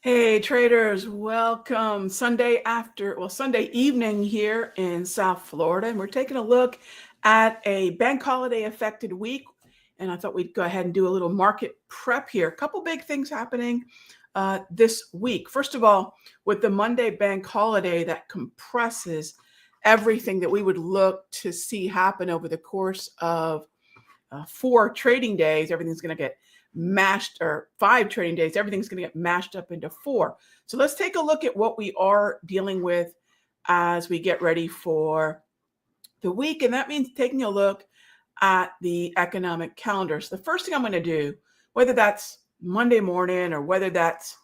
Hey traders, welcome. Sunday evening here in South Florida, and we're taking a look at a bank holiday affected week. And I thought we'd go ahead and do a little market prep here. A couple big things happening this week. First of all, with the Monday bank holiday, that compresses everything that we would look to see happen over the course of 4 trading days. Everything's going to get mashed, or 5 trading days, everything's going to get mashed up into 4. So let's take a look at what we are dealing with as we get ready for the week. And that means taking a look at the economic calendar. So the first thing I'm going to do, whether that's Monday morning or whether that's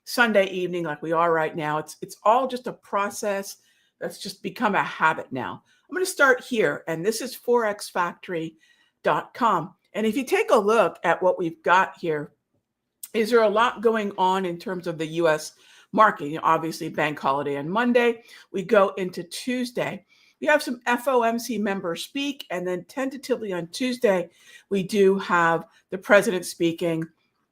Sunday evening like we are right now, it's all just a process that's just become a habit now. I'm going to start here, and this is forexfactory.com. And if you take a look at what we've got here, is there a lot going on in terms of the U.S. market? Obviously, bank holiday on Monday. We go into Tuesday. We have some FOMC members speak, and then tentatively on Tuesday, we do have the president speaking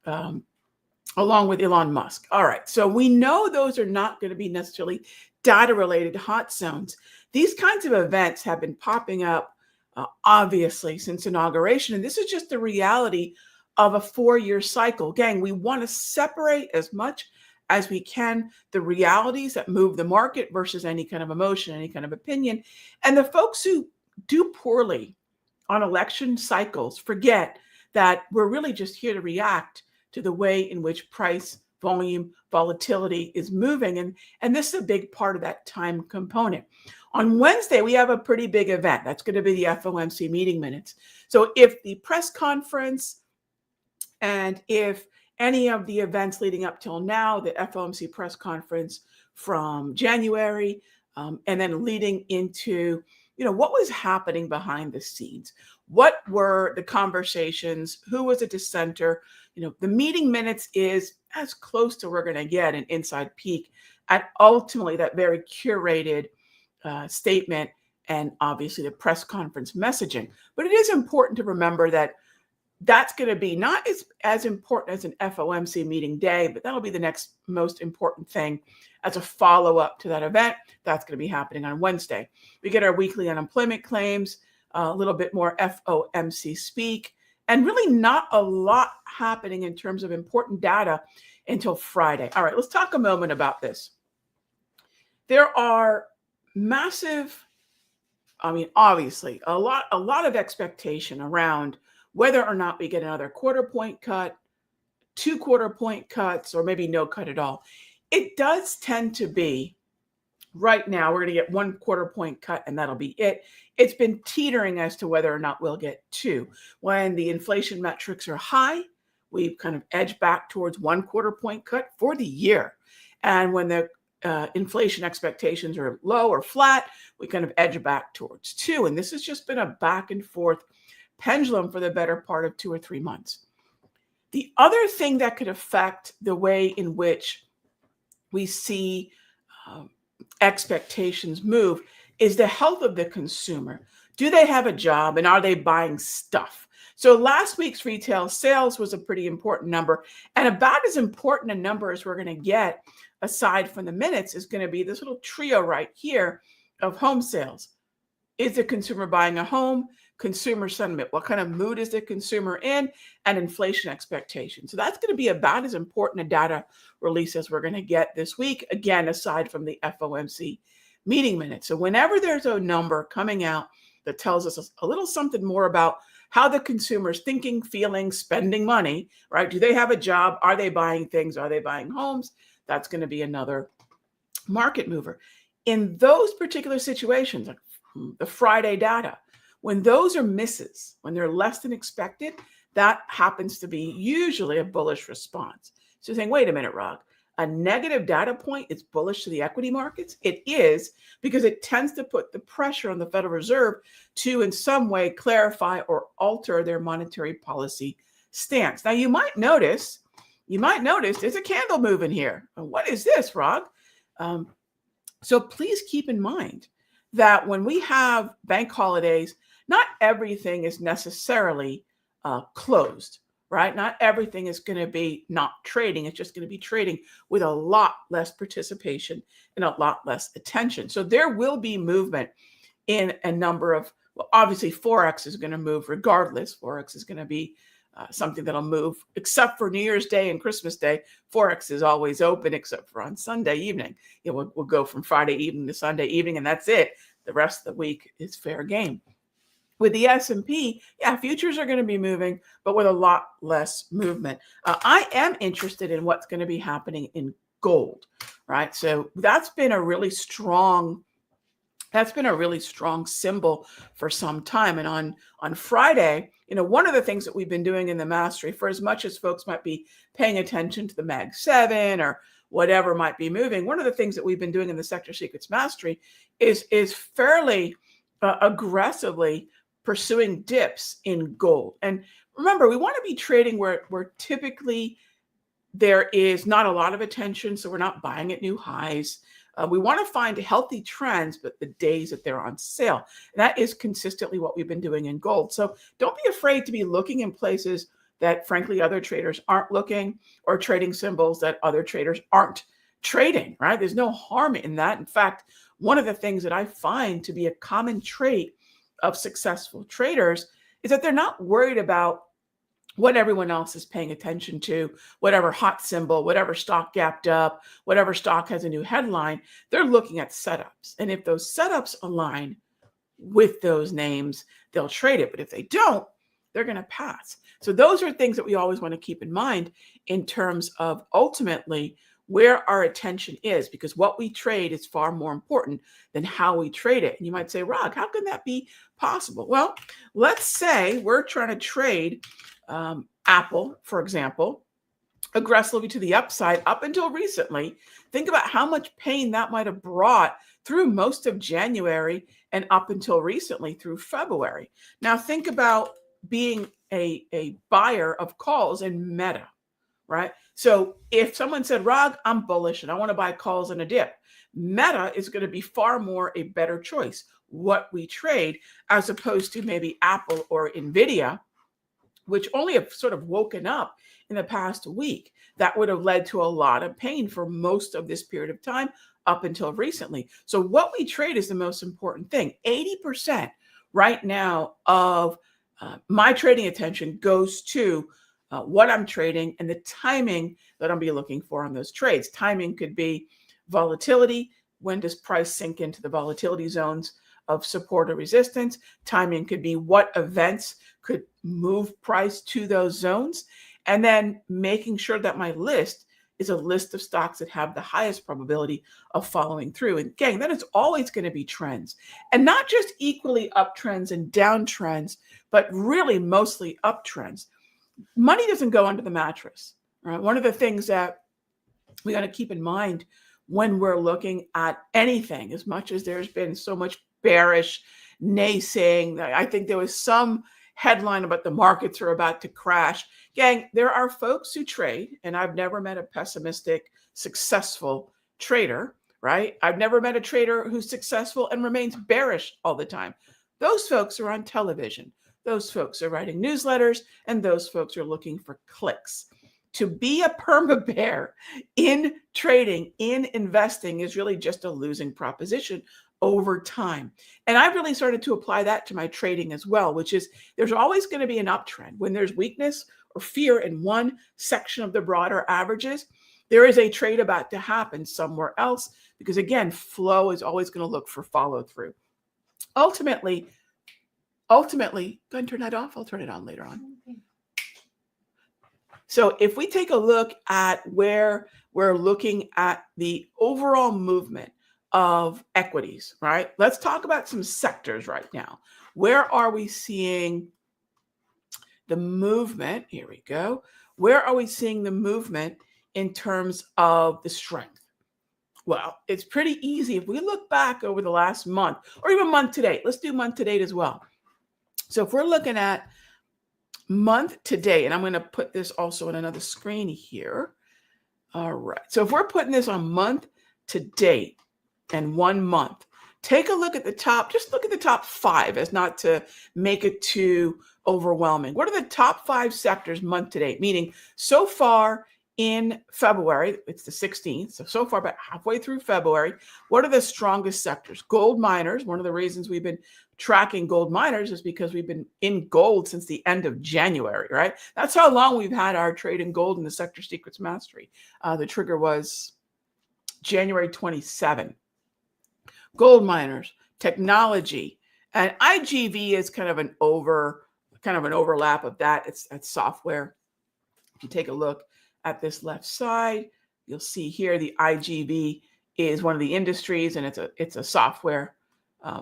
along with Elon Musk. All right, so we know those are not going to be necessarily data-related hot zones. These kinds of events have been popping up obviously since inauguration. And this is just the reality of a 4-year cycle. Gang, we want to separate as much as we can the realities that move the market versus any kind of emotion, any kind of opinion. And the folks who do poorly on election cycles forget that we're really just here to react to the way in which price, volume, volatility is moving. And this is a big part of that time component. On Wednesday, we have a pretty big event. That's going to be the FOMC meeting minutes. So if the press conference and if any of the events leading up till now, the FOMC press conference from January, and then leading into, what was happening behind the scenes? What were the conversations? Who was a dissenter? The meeting minutes is as close to we're going to get an inside peek at ultimately that very curated statement and obviously the press conference messaging. But it is important to remember that that's going to be not as important as an FOMC meeting day, but that'll be the next most important thing as a follow-up to that event. That's going to be happening on Wednesday. We get our weekly unemployment claims, a little bit more FOMC speak, and really not a lot happening in terms of important data until Friday. All right, let's talk a moment about this. There are massive, obviously, a lot of expectation around whether or not we get another quarter-point cut, 2 quarter-point cuts, or maybe no cut at all. It does tend to be, right now, we're going to get 1 quarter-point cut, and that'll be it. It's been teetering as to whether or not we'll get 2. When the inflation metrics are high, we've kind of edged back towards 1 quarter-point cut for the year. And when the inflation expectations are low or flat, we kind of edge back towards 2. And this has just been a back and forth pendulum for the better part of 2 or 3 months. The other thing that could affect the way in which we see expectations move is the health of the consumer. Do they have a job, and are they buying stuff? So last week's retail sales was a pretty important number, and about as important a number as we're going to get aside from the minutes is going to be this little trio right here of home sales. Is the consumer buying a home? Consumer sentiment. What kind of mood is the consumer in? And inflation expectations. So that's going to be about as important a data release as we're going to get this week, again, aside from the FOMC meeting minutes. So whenever there's a number coming out that tells us a little something more about how the consumer's thinking, feeling, spending money, right? Do they have a job? Are they buying things? Are they buying homes? That's going to be another market mover. In those particular situations, like the Friday data, when those are misses, when they're less than expected, that happens to be usually a bullish response. So you're saying, wait a minute, Rog, a negative data point is bullish to the equity markets? It is, because it tends to put the pressure on the Federal Reserve to in some way clarify or alter their monetary policy stance. Now you might notice there's a candle moving here. What is this, Rog? So please keep in mind that when we have bank holidays, not everything is necessarily closed. right? Not everything is going to be not trading. It's just going to be trading with a lot less participation and a lot less attention. So there will be movement in a number of, well, obviously Forex is going to move regardless. Forex is going to be something that'll move, except for New Year's Day and Christmas Day. Forex is always open, except for on Sunday evening. We'll go from Friday evening to Sunday evening, and that's it. The rest of the week is fair game. With the S&P, yeah, futures are going to be moving, but with a lot less movement. I am interested in what's going to be happening in gold, right? So that's been a really strong symbol for some time. And on Friday, one of the things that we've been doing in the mastery, for as much as folks might be paying attention to the Mag 7 or whatever might be moving, one of the things that we've been doing in the Sector Secrets Mastery is fairly aggressively pursuing dips in gold. And remember, we want to be trading where typically there is not a lot of attention, so we're not buying at new highs. We want to find healthy trends, but the days that they're on sale. And that is consistently what we've been doing in gold. So don't be afraid to be looking in places that, frankly, other traders aren't looking, or trading symbols that other traders aren't trading, right? There's no harm in that. In fact, one of the things that I find to be a common trait of successful traders is that they're not worried about what everyone else is paying attention to, whatever hot symbol, whatever stock gapped up, whatever stock has a new headline. They're looking at setups. And if those setups align with those names, they'll trade it. But if they don't, they're going to pass. So those are things that we always want to keep in mind in terms of ultimately where our attention is, because what we trade is far more important than how we trade it. And you might say, Rog, how can that be possible? Well, let's say we're trying to trade Apple, for example, aggressively to the upside up until recently. Think about how much pain that might have brought through most of January and up until recently through February. Now think about being a buyer of calls in Meta, right? So if someone said, Rog, I'm bullish and I want to buy calls in a dip, Meta is going to be far more a better choice, what we trade, as opposed to maybe Apple or Nvidia, which only have sort of woken up in the past week. That would have led to a lot of pain for most of this period of time up until recently. So what we trade is the most important thing. 80% right now of my trading attention goes to what I'm trading and the timing that I'll be looking for on those trades. Timing could be volatility. When does price sink into the volatility zones of support or resistance? Timing could be what events could move price to those zones. And then making sure that my list is a list of stocks that have the highest probability of following through. And gang, that is always going to be trends, and not just equally uptrends and downtrends, but really mostly uptrends. Money doesn't go under the mattress, right? One of the things that we got to keep in mind when we're looking at anything, as much as there's been so much bearish naysaying, I think there was some headline about the markets are about to crash. Gang, there are folks who trade, and I've never met a pessimistic, successful trader, right? I've never met a trader who's successful and remains bearish all the time. Those folks are on television. Those folks are writing newsletters, and those folks are looking for clicks. To be a perma bear in trading, in investing, is really just a losing proposition over time. And I've really started to apply that to my trading as well, which is there's always going to be an uptrend. When there's weakness or fear in one section of the broader averages, there is a trade about to happen somewhere else, because again, flow is always going to look for follow through. Ultimately, go ahead and turn that off. I'll turn it on later on. So if we take a look at where we're looking at the overall movement of equities, right? Let's talk about some sectors right now. Where are we seeing the movement? Here we go. Where are we seeing the movement in terms of the strength? Well, it's pretty easy. If we look back over the last month, or even month to date, let's do month to date as well. So if we're looking at month to date, and I'm going to put this also on another screen here. All right. So if we're putting this on month to date and 1 month, Take a look at the top, just look at the top 5 as not to make it too overwhelming. What are the top 5 sectors month to date? Meaning so far in February, it's the 16th, so far about halfway through February, what are the strongest sectors? Gold miners. One of the reasons we've been tracking gold miners is because we've been in gold since the end of January, right? That's how long we've had our trade in gold in the Sector Secrets Mastery. The trigger was January 27. Gold miners, technology, and IGV is kind of an overlap of that. That's software. If you take a look at this left side, you'll see here the IGV is one of the industries, and it's a software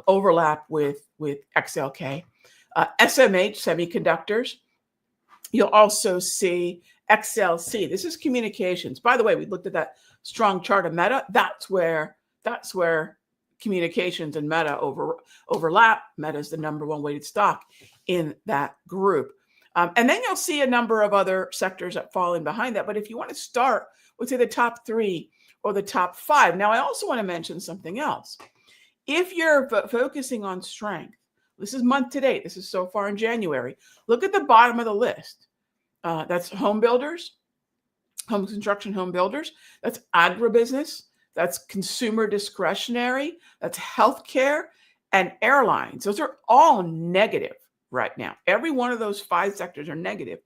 overlap with XLK. SMH, semiconductors. You'll also see XLC. This is communications. By the way, we looked at that strong chart of Meta. That's where communications and Meta overlap. Meta is the number 1 weighted stock in that group. And then you'll see a number of other sectors that fall in behind that. But if you want to start with, say, the top 3 or the top 5. Now, I also want to mention something else. If you're focusing on strength, this is month to date. This is so far in January. Look at the bottom of the list. That's home builders, home construction, home builders. That's agribusiness. That's consumer discretionary. That's healthcare and airlines. Those are all negative right now. Every one of those 5 sectors are negative.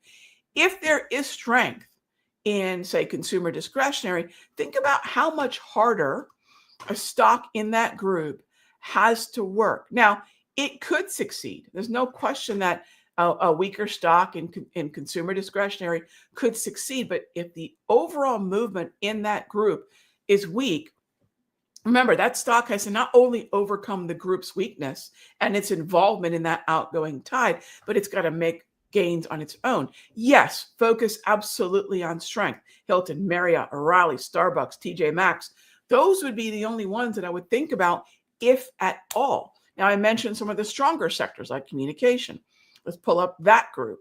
If there is strength in, say, consumer discretionary, think about how much harder a stock in that group has to work. Now, it could succeed. There's no question that a weaker stock in consumer discretionary could succeed. But if the overall movement in that group is weak, remember that stock has to not only overcome the group's weakness and its involvement in that outgoing tide, but it's got to make gains on its own. Yes, focus absolutely on strength. Hilton, Marriott, O'Reilly, Starbucks, TJ Maxx. Those would be the only ones that I would think about, if at all. Now, I mentioned some of the stronger sectors like communication. Let's pull up that group.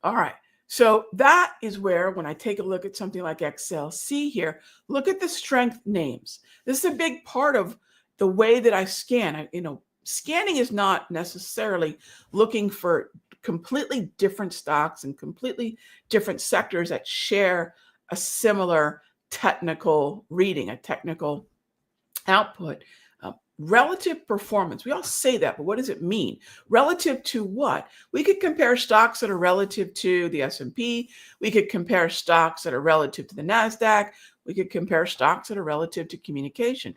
All right. So that is where, when I take a look at something like XLC here, look at the strength names. This is a big part of the way that I scan. Scanning is not necessarily looking for completely different stocks and completely different sectors that share a similar technical reading, a technical output. Relative performance. We all say that, but what does it mean? Relative to what? We could compare stocks that are relative to the S&P. We could compare stocks that are relative to the NASDAQ. We could compare stocks that are relative to communication.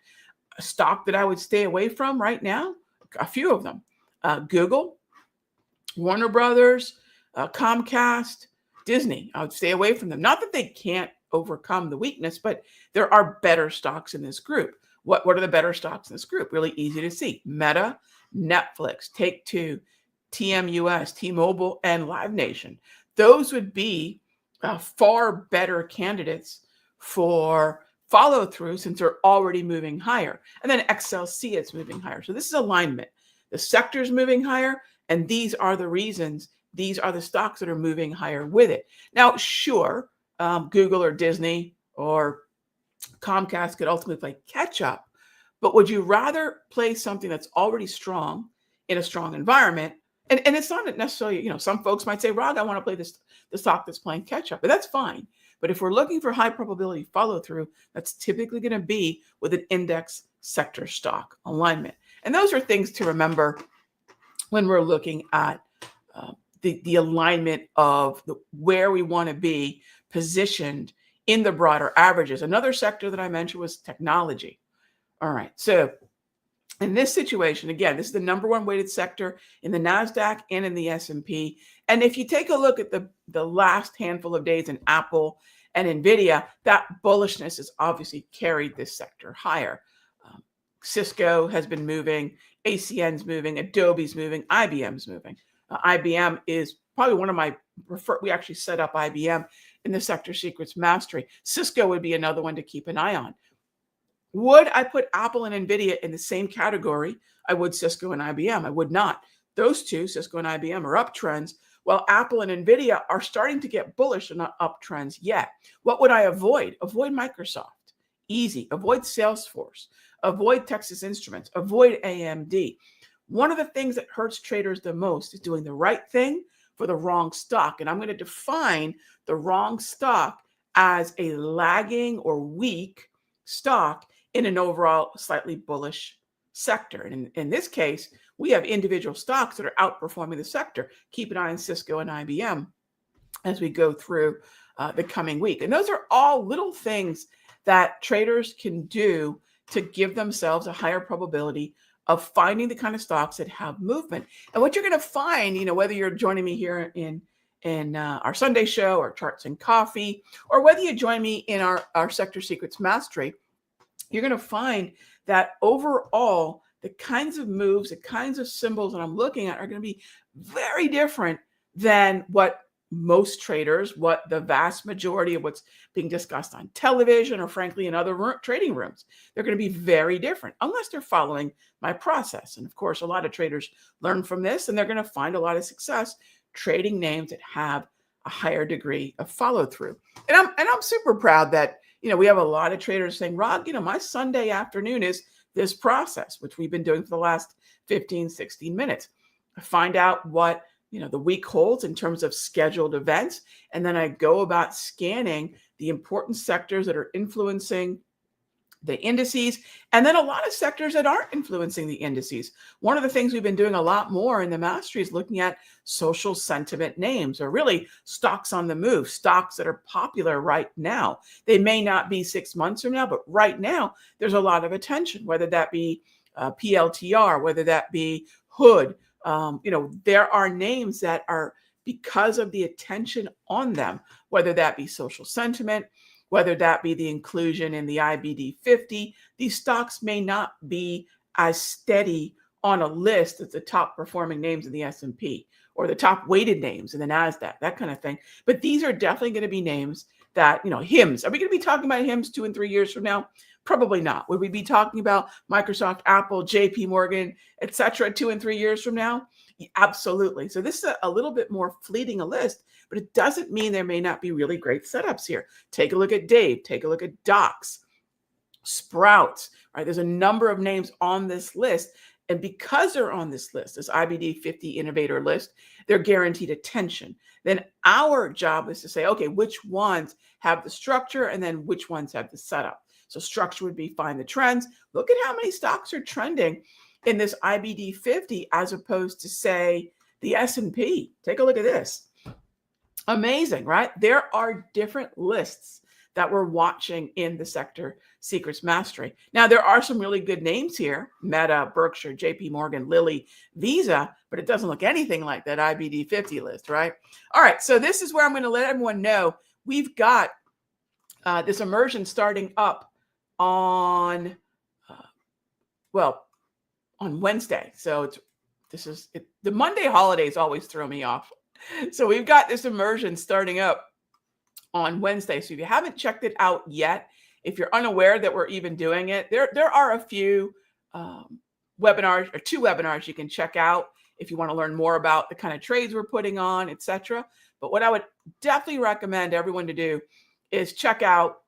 A stock that I would stay away from right now, a few of them. Google, Warner Brothers, Comcast, Disney. I would stay away from them. Not that they can't overcome the weakness, but there are better stocks in this group. What are the better stocks in this group? Really easy to see. Meta, Netflix, Take-Two, TMUS, T-Mobile, and Live Nation. Those would be far better candidates for follow through since they're already moving higher. And then XLC is moving higher. So this is alignment. The sector's moving higher, and these are the reasons. These are the stocks that are moving higher with it. Now, sure, Google or Disney or Comcast could ultimately play catch up, but would you rather play something that's already strong in a strong environment? And it's not necessarily, some folks might say, Rag, I want to play the stock that's playing catch up, but that's fine. But if we're looking for high probability follow through, that's typically going to be with an index sector stock alignment. And those are things to remember when we're looking at the alignment of where we want to be positioned in the broader averages. Another sector that I mentioned was technology. All right. So in this situation, again, this is the number 1 weighted sector in the NASDAQ and in the S&P. And if you take a look at the last handful of days in Apple and NVIDIA, that bullishness has obviously carried this sector higher. Cisco has been moving, ACN's moving, Adobe's moving, IBM's moving. IBM is probably one of my preferred. We actually set up IBM in the Sector Secrets Mastery. Cisco would be another one to keep an eye on. Would I put Apple and NVIDIA in the same category I would Cisco and IBM? I would not. Those two, Cisco and IBM, are uptrends, while Apple and NVIDIA are starting to get bullish and not uptrends yet. What would I avoid? Avoid Microsoft. Easy. Avoid Salesforce. avoid Texas Instruments, avoid AMD. One of the things that hurts traders the most is doing the right thing for the wrong stock. And I'm going to define the wrong stock as a lagging or weak stock in an overall slightly bullish sector. And in this case, we have individual stocks that are outperforming the sector. Keep an eye on Cisco and IBM as we go through the coming week. And those are all little things that traders can do to give themselves a higher probability of finding the kind of stocks that have movement. And what you're going to find, whether you're joining me here in our Sunday show or Charts and Coffee, or whether you join me in our Sector Secrets Mastery, you're going to find that overall, the kinds of moves, the kinds of symbols that I'm looking at are going to be very different than what most traders, what the vast majority of what's being discussed on television or frankly in other trading rooms. They're going to be very different unless they're following my process. And of course, a lot of traders learn from this and they're going to find a lot of success trading names that have a higher degree of follow through. And I'm super proud that, we have a lot of traders saying, Rog, my Sunday afternoon is this process, which we've been doing for the last 15, 16 minutes. I find out what the week holds in terms of scheduled events. And then I go about scanning the important sectors that are influencing the indices, and then a lot of sectors that aren't influencing the indices. One of the things we've been doing a lot more in the mastery is looking at social sentiment names, or really stocks on the move, stocks that are popular right now. They may not be 6 months from now, but right now there's a lot of attention, whether that be PLTR, whether that be Hood. There are names that are, because of the attention on them, whether that be social sentiment, whether that be the inclusion in the IBD 50, these stocks may not be as steady on a list as the top performing names in the S&P or the top weighted names in the NASDAQ, that kind of thing. But these are definitely going to be names that, HIMS. Are we going to be talking about HIMS 2 and 3 years from now? Probably not. Would we be talking about Microsoft, Apple, JP Morgan, et cetera, 2 and 3 years from now? Yeah, absolutely. So this is a little bit more fleeting a list, but it doesn't mean there may not be really great setups here. Take a look at Dave. Take a look at Docs, Sprouts. Right? There's a number of names on this list. And because they're on this list, this IBD 50 innovator list, they're guaranteed attention. Then our job is to say, okay, which ones have the structure and then which ones have the setup. So structure would be find the trends. Look at how many stocks are trending in this IBD 50 as opposed to, say, the S&P. Take a look at this. Amazing, right? There are different lists that we're watching in the Sector Secrets Mastery. Now, there are some really good names here: Meta, Berkshire, JP Morgan, Lilly, Visa, but it doesn't look anything like that IBD 50 list, right? All right, so this is where I'm going to let everyone know we've got this immersion starting up on, on Wednesday. So the Monday holidays always throw me off. So we've got this immersion starting up on Wednesday. So if you haven't checked it out yet, if you're unaware that we're even doing it, there are a few webinars, or 2 webinars you can check out if you want to learn more about the kind of trades we're putting on, etc. But what I would definitely recommend everyone to do is check out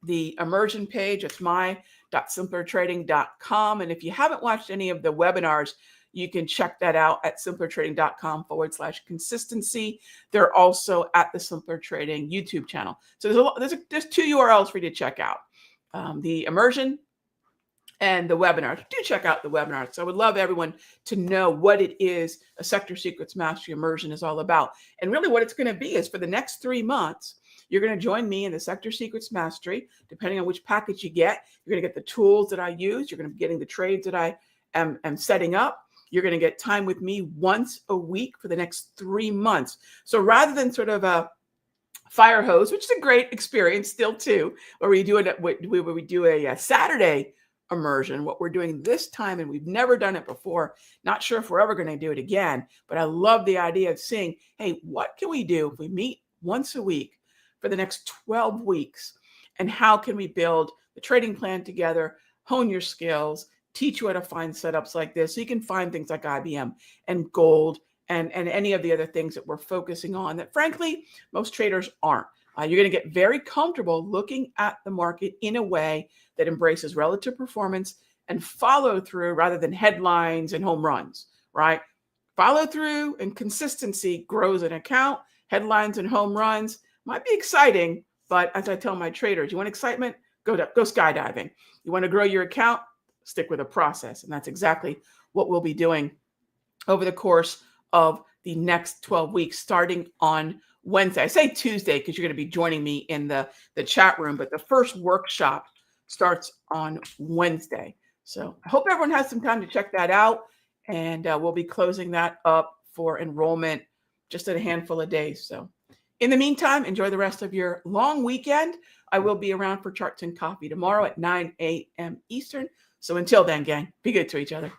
the immersion page. It's my.simplertrading.com. And if you haven't watched any of the webinars, you can check that out at simplertrading.com/consistency. They're also at the Simpler Trading YouTube channel. So there's 2 URLs for you to check out, the immersion and the webinar. Do check out the webinar. So I would love everyone to know what it is a Sector Secrets Mastery Immersion is all about. And really what it's going to be is for the next 3 months, you're going to join me in the Sector Secrets Mastery. Depending on which package you get, you're going to get the tools that I use. You're going to be getting the trades that I am setting up. You're going to get time with me once a week for the next 3 months. So rather than sort of a fire hose, which is a great experience still too, where we do a Saturday immersion, what we're doing this time, and we've never done it before, not sure if we're ever going to do it again, but I love the idea of seeing, hey, what can we do if we meet once a week for the next 12 weeks? And how can we build the trading plan together, hone your skills, teach you how to find setups like this so you can find things like IBM and gold and any of the other things that we're focusing on that, frankly, most traders aren't. You're going to get very comfortable looking at the market in a way that embraces relative performance and follow through rather than headlines and home runs, right? Follow through and consistency grows an account. Headlines and home runs might be exciting, but as I tell my traders, you want excitement? Go skydiving. You want to grow your account? Stick with a process. And that's exactly what we'll be doing over the course of the next 12 weeks, starting on Wednesday. I say Tuesday because you're going to be joining me in the chat room, but the first workshop starts on Wednesday. So I hope everyone has some time to check that out. And we'll be closing that up for enrollment just in a handful of days. So in the meantime, enjoy the rest of your long weekend. I will be around for Charts and Coffee tomorrow at 9 a.m. Eastern. So until then, gang, be good to each other.